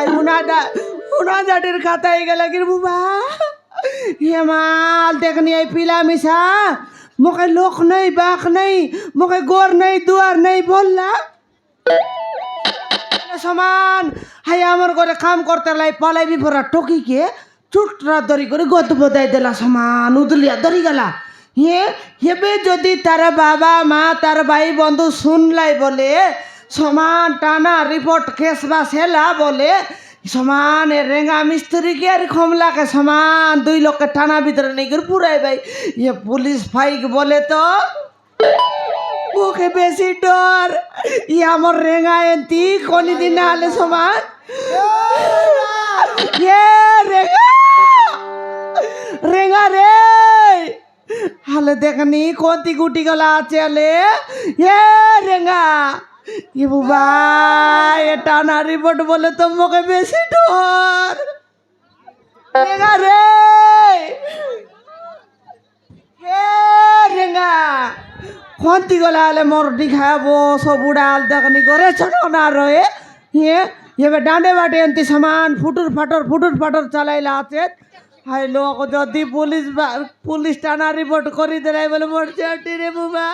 ভাই উনাজাটের খাতায় গেলে কি বুবা हेमाल देखनी आई पीला मिसा मुखे लोक नहीं बाक नहीं मुखे गोर नहीं दुआर नहीं बोलला समान हाय आमर करे काम करते लाई पालाई भी भरा टोकी के चुटरा दरी करे गत बदाई देला समान उदलिया दरी गला ये बे जदि तार बाबा माँ तार भाई बंधु सुन लाई बोले समान टाना रिपोर्ट केस बास हेला बोले समान रेंगा मिस्त्री के अरे खमला के समान 2 लोग के थाना भीतर नहीं कर पूरा भाई ये पुलिस भाई के बोले तो मुखे बेसी डर ये हमर रेंगा एंती कोनी दिन आले समान ये रेंगा रे हाले देखनी कोंती गुटी गला चले ये रेंगा ये बुबा ये टाना रिपोर्ट बोले तो मुझे बेसी डर रेंगा रे रेंगा कौनती गला ले मोर दिखाया वो सब उड़ाल देखनी करे चढ़ो ना रहे ये बे डांडे बाटे अंती सामान फुटुर फाटर चलाई लाते हाय लोग जदी पुलिस टाना रिपोर्ट करी दे रहे बोले मोर चटी रे बुबा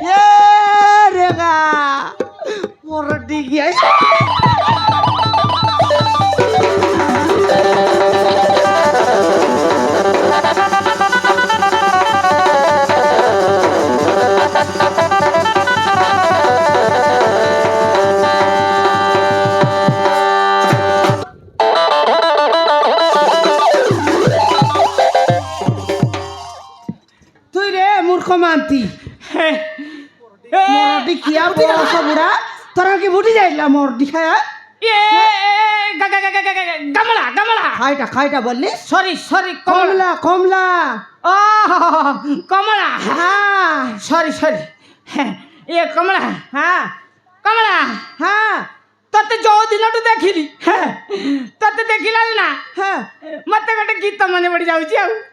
ये रेगा मोर दिगिया मानती मोर दिखिया बहुत बुरा तरह की बुढ़ी जाइला मोर दिखाया ये गमला गमला खाइटा बोलली सॉरी कमला कमला हाँ सॉरी ये कमला हाँ कमला हाँ तते जो दिन देखिली तते देखिला ना हाँ मत गोटे गीत मन पड़ जाऊँ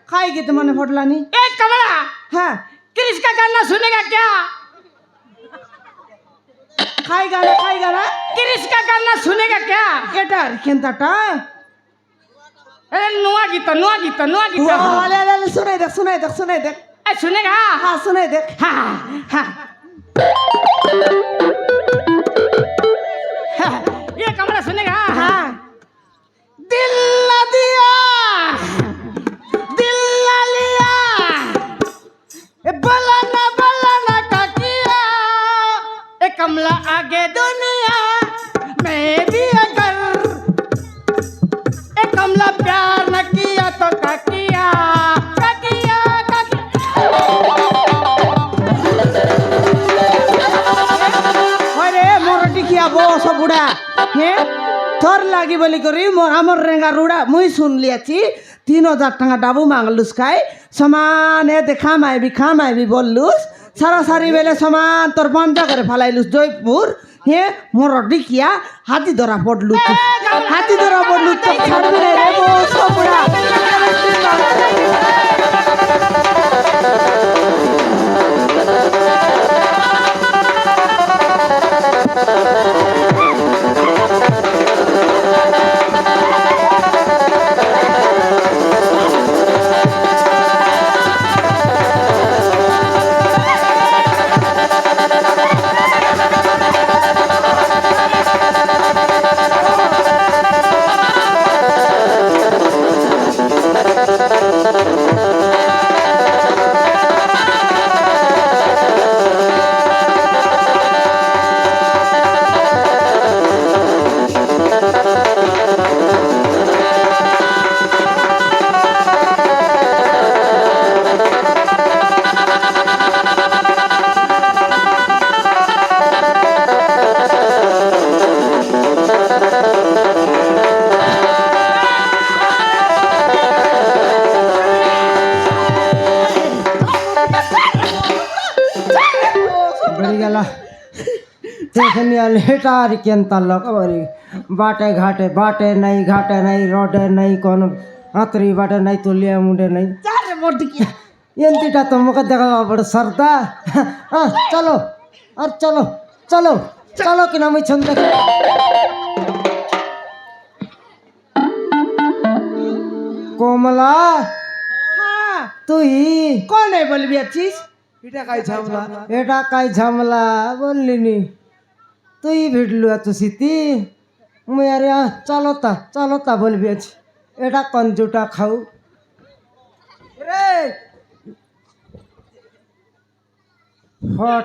खाई गीत मन फटलानी ए कमला हाँ क्रिश का गाना सुनेगा क्या खाई गाना क्रिश का गाना सुनेगा क्या केटार केंताटा अरे नुआ गीत ले सुनाई देख ए सुनेगा हाँ सुनाई देख हाँ ये कमरा सुनेगा हाँ दिल ला दिया दिल ला लिया बला ना काकिया ए कमला आगे दुनिया मैं भी अगर ए कमला प्यार न किया तो काकिया अरे मोर दिखिया वो सब बुढ़ा हे थर लागी बोली करी मोर हमर रेंगा रुड़ा मुई सुन लियाची 3000 टाका डाबू मांगलुस खाई समान ए देखा माई बोललुस सारा सारी बेले समान तोर बंद करे फलाइलुस जयपुर हे मोर दिखिया हाथी धरा पड़लु तो छाड़बे रे वो सब बुढ़ा लेटार केंता लकबरी बाटे घाटे नहीं रोडे नहीं कौन आतरी बाटे नहीं तुलिया मुंडे नहीं चारे मोर दिखिया एंतीटा तो मुख देखा बड़ सरदा चलो और चलो চলো কিনা মুই ছন্দ দেখি কমলা হ্যাঁ তুই কোন বলবি আছিস এটা কাই ঝামলা বললিনি তুই ভিড়লু এত স্মৃতি মুই আরে চলো তা বলবি আছি এটা কঞ্জুটা খাও রে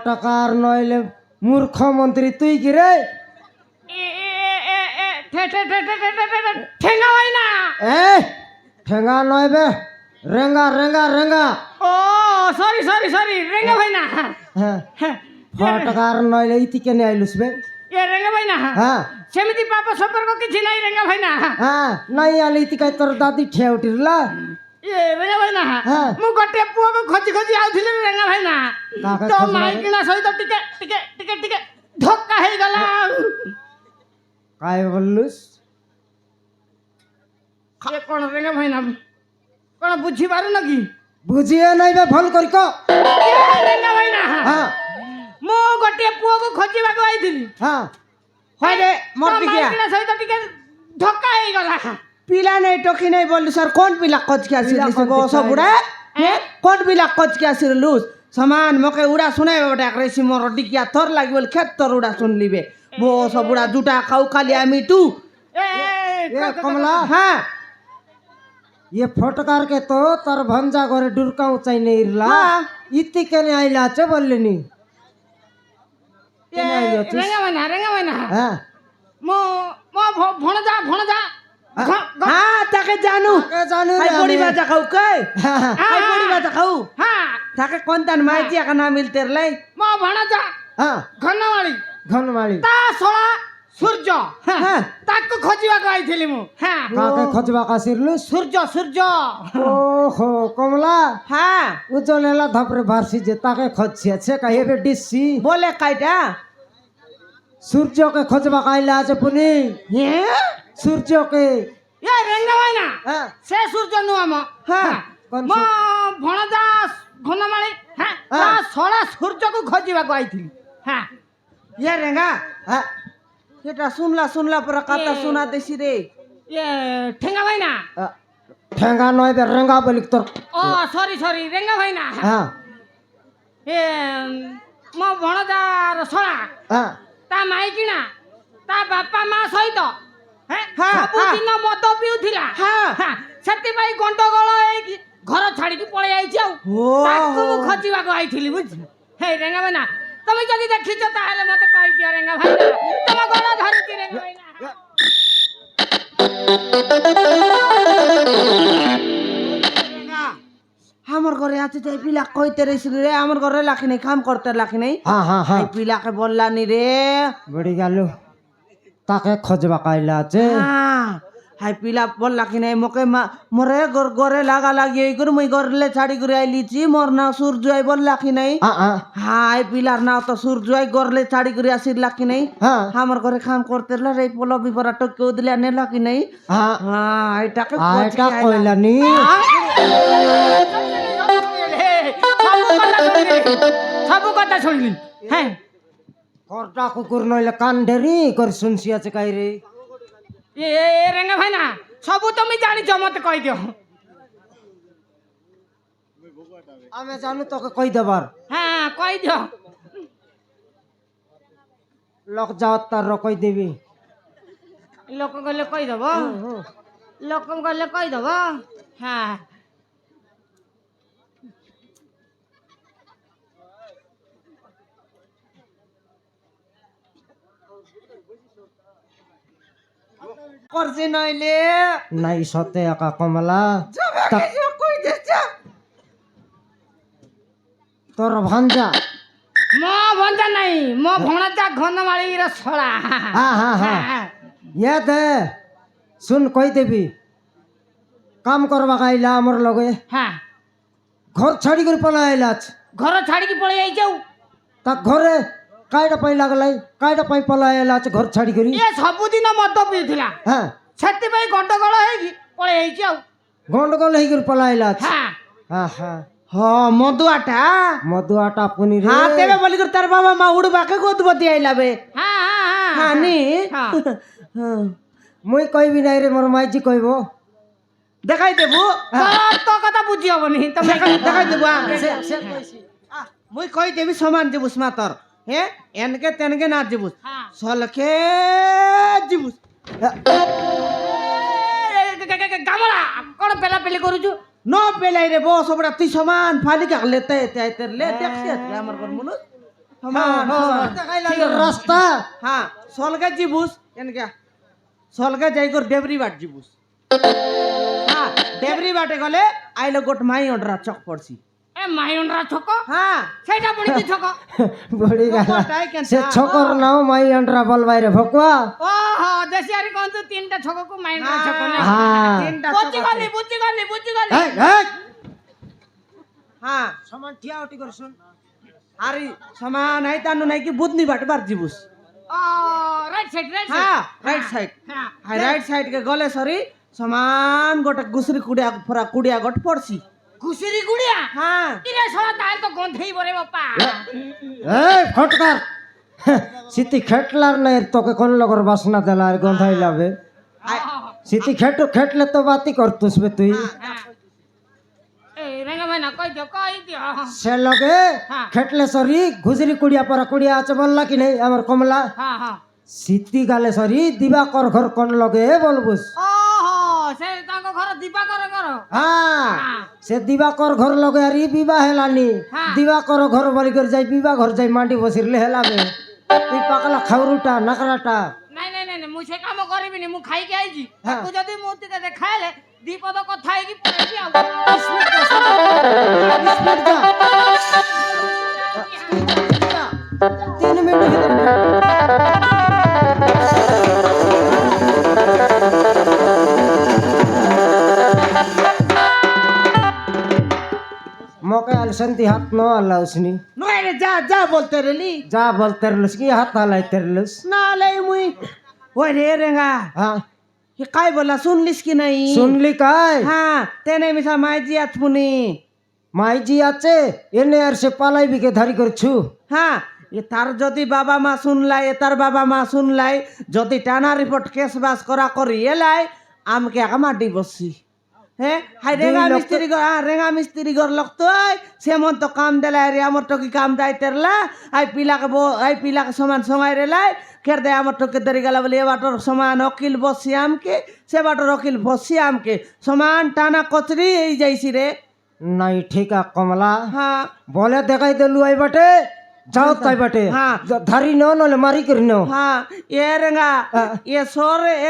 টাকার নইলে মূর্খ মন্ত্রী তুই কি রে ঠেঙ্গা হয় না। এ ঠেঙ্গা নয় বে রেঙ্গা রেঙ্গা রেঙ্গা ও সরি সরি সরি রেঙ্গা ভাই না। হ্যাঁ টাকার নইলে ইতি কেনে আইলুস বে এ রেঙ্গা ভাই না। হ্যাঁ সেমিতি পাপ সম্পর্ক কিছু নাই রেঙ্গা ভাই না। হ্যাঁ নাই আলি ইতি কাই তোর দাদি ঠেউ উঠিরলা ଏ ରେଙ୍ଗା ଭାଇନା ହଁ। ମୁଁ ଗୋଟେ ପୁଅକୁ ଖୋଜି ଖୋଜି ଆଉଥିଲି ରେଙ୍ଗା ଭାଇନା କାହାକୁ ତ ଖୋଜିଲା? ମାଇକିନା ସହିତ ଟିକେ ଟିକେ ଟିକେ ଟିକେ ଧକ୍କା ହେଇଗଲା কাই বললুস ଏ କଣ ରେଙ୍ଗା ଭାଇନା କଣ ବୁଝିପାରୁନ କି বুঝিয়ে নাই বে ভুল করি ক ଏ ରେଙ୍ଗା ଭାଇନା হ্যাঁ ମୁଁ ଗୋଟିଏ ପୁଅକୁ ଖୋଜିବାକୁ ଆଇଥିଲି হ্যাঁ হয় রে ତ মোর দিকে ମାଇକିନା ସହିତ ଟିକେ ଧକ୍କା ହେଇଗଲା পিলা নাই টকি নাই বললি স্যার কোন পিলা কচকে আসিলি পিলা কোন বস পিলা? বুড়া কোন পিলা কচকে আসিলুস সমান মকে উড়া শুনাই ওটা রেসি মোর ডিকিয়া থর লাগি বল ক্ষেত তোর উড়া শুনলিবে বস বুড়া জুটা খাও খালি আমি তু এ কমলা হ্যাঁ ये फटकार के तो तर भंजा घरे डुरका उचाई नहीं इरला हाँ। इति केने आइला चे बोललेनी केने आइलो तू ରେଙ୍ଗା ଭାଇନା हां ମୁଁ ମୋ ଭଣଜା ଭଣଜା হ্যাঁ তাকে জানু के जानू হাই रे বড়ি हमें। বাজা খাও কে हाँ, हाँ, হাই বড়ি বাজা খাও হ্যাঁ তাকে কোন তান মাইতি একা না মিলতে লাই ମୋ ଭଣଜା हाँ ଘନମାଳି घनमाली ତା ଶଳା ସୂର୍ଯ୍ୟ হ্যাঁ ତାକୁ ଖୋଜିବାକୁ ଆଇଥିଲି ମୁଁ ହଁ काके खोजबा का सिरलुस ସୂର୍ଯ୍ୟ ସୂର୍ଯ୍ୟ ओहो कमला হ্যাঁ उजलेला धपरे भारसी जे ताके खोजछे छे कहे बे डिसी বলে কাইটা सूर्य के खोजबा का आइला चे पुनी হ্যাঁ सूर्य के ଏ ରେଙ୍ଗା ଭାଇନା हां ସେ ସୂର୍ଯ୍ୟ ନୁହଁ ମୋ হ্যাঁ कौन ମୋ ଭଣଜା ଘନମାଳି ତା ଶଳା ସୂର୍ଯ୍ୟକୁ ଖୋଜିବାକୁ ଆଇଥିଲି ହଁ ইয়ে রেঙ্গা हां এটা শুনলা পরে কথা শোনা দেছি রে ଏ ଠେଙ୍ଗା ଭାଇନା ठेंगा नय बे रेंगा बोलिक तोर ଓ ସରି ସରି ରେଙ୍ଗା ଭାଇନା हां ଏ ମୋ ଭଣଜାର ଶଳା हां ତା ମାଇକିଣା ତା ବାପା ମା ସହିତ ହଁ, ସବୁଦିନ ମଦ ପିଉଥିଲା ହଁ। ସେଥିପାଇଁ ଗଣ୍ଡଗୋଳ ହେଇକି ଘର ଛାଡିକି ପଳେଇ ଆଇଛି ଆଉ ଓହୋ। ତାକୁ ମୁଁ ଖୋଜିବାକୁ ଆଇଥିଲି ବୁଝିଲ ହେ ରେଙ୍ଗା ଭାଇନା ତମେ ଯଦି ଦେଖିଛ ତାହେଲେ ମତେ କହିଦିଅ ରେଙ୍ଗା ଭାଇନା ତମ ଗୋଡ ଧରୁଛି ରେଙ୍ଗା ଭାଇନା আমার ঘরে আছে যে পিলা কইতে রইছিল রে আমার ঘরে লাখি নাই কাম করতে লাখি নাই हां हां এই हां পিলাকে বললানি রে बड़ी गालू ताके खोजबा का आइला चे হ্যাঁ হাই পিলা বললা কি নাই মোকে মোরে ঘরে লাগা লাগি এই করে মুই ঘরলে ছাড়ি করে আইলিছি মোর না সূর্যই বললা কি নাই हां हां হাই পিলার নাও তো সূর্যই ঘরলে ছাড়ি করে আসিলা কি নাই हां আমার ঘরে কাম করতে রে পোলো বিপরা টকে দিলা নেলা কি নাই हां হ্যাঁ এটাকে आटा कोइलानी ସବୁ କଥା ଶୁଣିଲି হ্যাঁ कोरटा कुकुर नइले कान ढेरी कर सुनसिया चे काई रे ଏ ରେଙ୍ଗା ଭାଇନା ସବୁ ତମେ ଜାଣିଛ ମତେ କହିଦିଅ आमे जानू तो के कहि देबार হ্যাঁ କହିଦିଅ लक जाओ तार कहि देबी ଲୋକ ଗଲେ କହିଦବ ଲୋକ ଗଲେ କହିଦବ হ্যাঁ করছে নইলে নাই সতে একা কমলা তা- কই দিছে তোর ভাঞ্জা ମୋ ଭଞ୍ଜା ନାହିଁ ମୋ ଭଣଜା ଘନମାଳିର ଶଳା हां हां हां ये दे सुन कहि देबी काम करबा का आइला हमर लगे হ্যাঁ घर छाड़ी कर पला आइला चे। ଘର ଛାଡିକି ପଳେଇ ଆଇଛି ଆଉ ता घरे काइडा पई लागलाई काइडा पई पला आइला चे घर छाड़ी करी ଇଏ ସବୁଦିନ ମଦ ପିଉଥିଲା हां ସେଥିପାଇଁ ଗଣ୍ଡଗୋଳ ହେଇକି ପଳେଇ ଆଇଛି ଆଉ गंडगोल हेई कर पला आइला चे। হ্যাঁ हां हां হ মদুয়াটা मधु आटा पुनी रे হ্যাঁ তেবে বলি করে তার বাবা মা উড়বাকে গোদবতি আইলাবে হ্যাঁ হ্যাঁ নি হ্যাঁ। হ্যাঁ। মুই কইবি নাই রে মোর মাইজি কইব দেখাই দেবো তো কথা বুঝি হবনি তুমি দেখাই দেবো কইছি মুই কই দেবি সমান যাবুস মাতর হ্যাঁ এনকে তেনকে না যাবুস হ্যাঁ। সলকে যাবুস গামলা কোন পেলা পেলি করুছু ন পেলাই রে বস ওপরা তুই সমান ফালি কাক লেতে তে লে দেখছি আজকে আমার ঘর মুলু সমান রাস্তা হ্যাঁ সলকে যাবুস এনকে সলকে যাই কর ডেবরি বাট যাবুস হ্যাঁ ডেবরি বাটে গলে আইলো গোট মাই অডরা চক পড়ছি এ মাইন্ডরা ছক হ্যাঁ সেইটা পড়িছি ছক বড়ি গালা ছকটাই কেন সে ছকর নাও মাই আন্ডরা বলবাই রে ভকুয়া ও হো দেশিয়ারি কোন তো তিনটা ছককু মাইন্ডরা ছক না হ্যাঁ তিনটা বুঝি চক গলি বুঝি গলি বুঝি গলি এই এই হ্যাঁ সমান ঠিয়া উঠি কর শুন আরে সমান আই তানু নাই কি বুদনি বাট বার জিবুস ও রাইট সাইড হ্যাঁ রাইট সাইড হ্যাঁ হাই রাইট সাইড के गले सरी समान गोटे गुसरी कुड़िया फरा कुड़िया गोट पड़सी ঘুষিরি গুড়িয়া हाँ ইরে সরা তাহলে তো গন্ধেই বরে বাপা এই ফটকার সিটি খেটলার নাই তোকে কোন লগর বাসনা দেলা আর গন্ধাই লাবে সিটি খেটলে তো বাতি করতুস বে তুই এই রেঙ্গা ভাইনা কই দিও সে লগে হ্যাঁ। খেটলে সরি ঘুজরি কুড়িয়া পরা কুড়িয়া আছে বললা কি নাই আমার কমলা হ্যাঁ হ্যাঁ সিটি গালে সরি দিবাকর ঘর কোন লগে বলবুস ও হো সে তাঙ্ক ঘর দীপা করে করো হ্যাঁ হ্যাঁ। সে দিবাকর ঘর লগে আর ই বিবাহ হেলানি হ্যাঁ। দিবাকর ঘর বলি করে যাই বিবাহ ঘর যাই মাটি বসিরলে হেলাবে তুই পাকলা খাউরুটা নাকড়াটা নাই নাই নাই নাই, মুই সে কাম করিবিনি মু খাইকে আইছি হ্যাঁ। তু যদি মূর্তিতে দেখাইলে দ্বিপদ কথা হইকি পড়েছি আউ স্পিড যা 3 মিনিট ভিতরে মকে আলসন্তি হাত ন আল্লাহ উসনি नहीं रे जा जा बोलते रेली যা বলতে রলস কি হাত হালাইতে রলস ना ले मुई ओए रे रेंगा হ্যাঁ ये काय बोला सुन लिस की नहीं শুনলি কাই हाँ तेने मिसा माई जी आत्मुनी মাইজি আছে এনে আর সে পালাইবিকে ধারি করছু हाँ ये तार जदि बाबा मा सुन लाई ये तार बाबा मा सुन लाई जदि टाना रिपोर्ट केस बास करा करी ये लाई आम के आमाडी बसी हैं हाय रेंगा दुई लोग मिस्त्री गो हाँ रेंगा मिस्त्री गोर लगतो से मन तो काम देला रे आमर तो की काम दाई तेरला आई पिला के बो आई पिला के समान संगाई रे लाई खेर दे आमर तो के दरी गला बोले ये बाटर समान वकील बसी आम के से बाटर वकील बसी आम के समान टाना कचरी এই যাইছি রে নাই ঠিক আ কমলা हाँ বলে দেখাই দেলু আই বাটে যাও তাই বাটে হ্যাঁ। ধারি ন নলে মারি করি ন हाँ ये रेंगा ये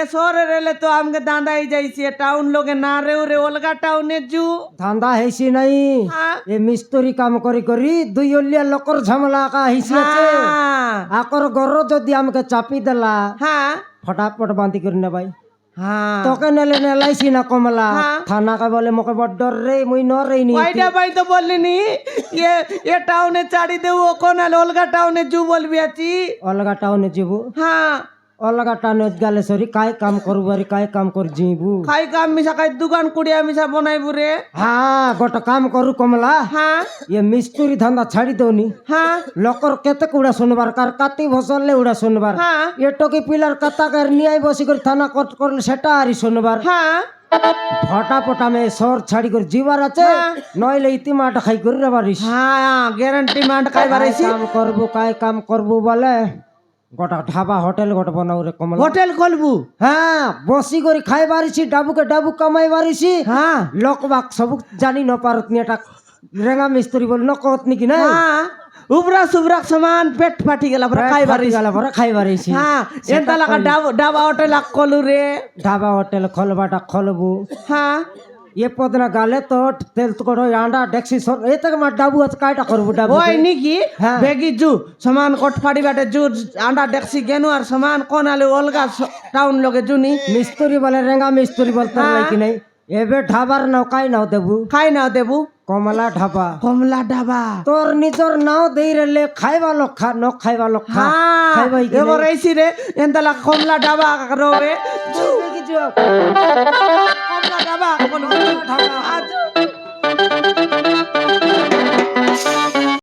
सोरे रेले तो हमके दांदा ही जाइए टाउन लोगे ना रे रे ओलगा टाउन जू ধান্দা হেসি নাই हाँ এ মিস্ত্রি কাম করি করি দুই অলিয়া লোকর ঝামেলা আকা হেসি আছে हाँ আকর গর যদি আমাকে চাপি দেলা हाँ ফটাফট বান্তি করি না ভাই हाँ তোকে নেলে নেলাইছি না কমলা হ্যাঁ। থানা কা বলে মোকে বড় ডর রে মুই ন রে নি वाइडा भाई तो बोलनी नहीं ये टाउने चाड़ी दे वो कौन है ओलगा टाउने जू बोल भी आची অলগা টাউনে যাবো हाँ অলগা টাউনে গেলে সরি কাই কাম করবো আর কাই কাম কর যাইবু खाई काम मिसा खाई दुकान कुड़िया मिसा बनाई बुरे হ্যাঁ গোটা কাম করু কমলা हाँ ये মিস্ত্রি ধান্দা ছাড়ি দৌনি हाँ লোকর কেতে উড়া শুনবার কার কাতি ভসলে উড়া শুনবার हाँ এটকি পিলার কাতা কার নিয়াই বসি করে থানা কট করলে সেটা আরি শুনবার हाँ ফটাফট আমি শহর ছাড়ি করে যাবার আছে হ্যাঁ। নইলে ইতিমাটা খাই করে রাবারিস हाँ गारंटी मांड खाई बारे কাই কাম করবো বলে গোটা ঢাবা হোটেল গোটা বানাও রে কমলা होटल खोलबू হ্যাঁ বসি করে খাই বারিছি ডাবুকে ডাবু কামাই বারিছি हाँ লোক বাক সবু জানি ন পারত নি এটা রেঙা মিস্ত্রি বল ন কত নি কি না हाँ उबरा सुबरा सामान पेट फाटी गेला पर खाई बारी গেল ভরা খাই বারিছি हाँ एंता लगा डाबा होटल खोलू रे ঢাবা হোটেল খলবাটা খলবু हाँ এ পদনা গালে তো তেল তো করো আন্ডা ডেক্সি সর এ তক মা ডাবু আছে কাইটা করবো ডাবু ओए निकी हाँ। बेगी जू सामान कोट फाड़ी बाटे जू आंडा डेक्सी गेनु और सामान कोन आले ओलगा टाउन लोगे जूनी মিস্ত্রি বলে রেঙা মিস্ত্রি বলতে হ্যাঁ। নাকি নাই এবে ঢাবার নাও কাই নাও দেবু খাই না দেবু কমলা ঢাবা কমলা ডাবা তোর নিজর নাও দেই রেলে খাইবা লোক খা ন খাইবা লোক খা हाँ খাইবাই কি एबो रईसी रे एंता लगा कमला डाबा रोवे कमला डाबा कोन ঢাবা आज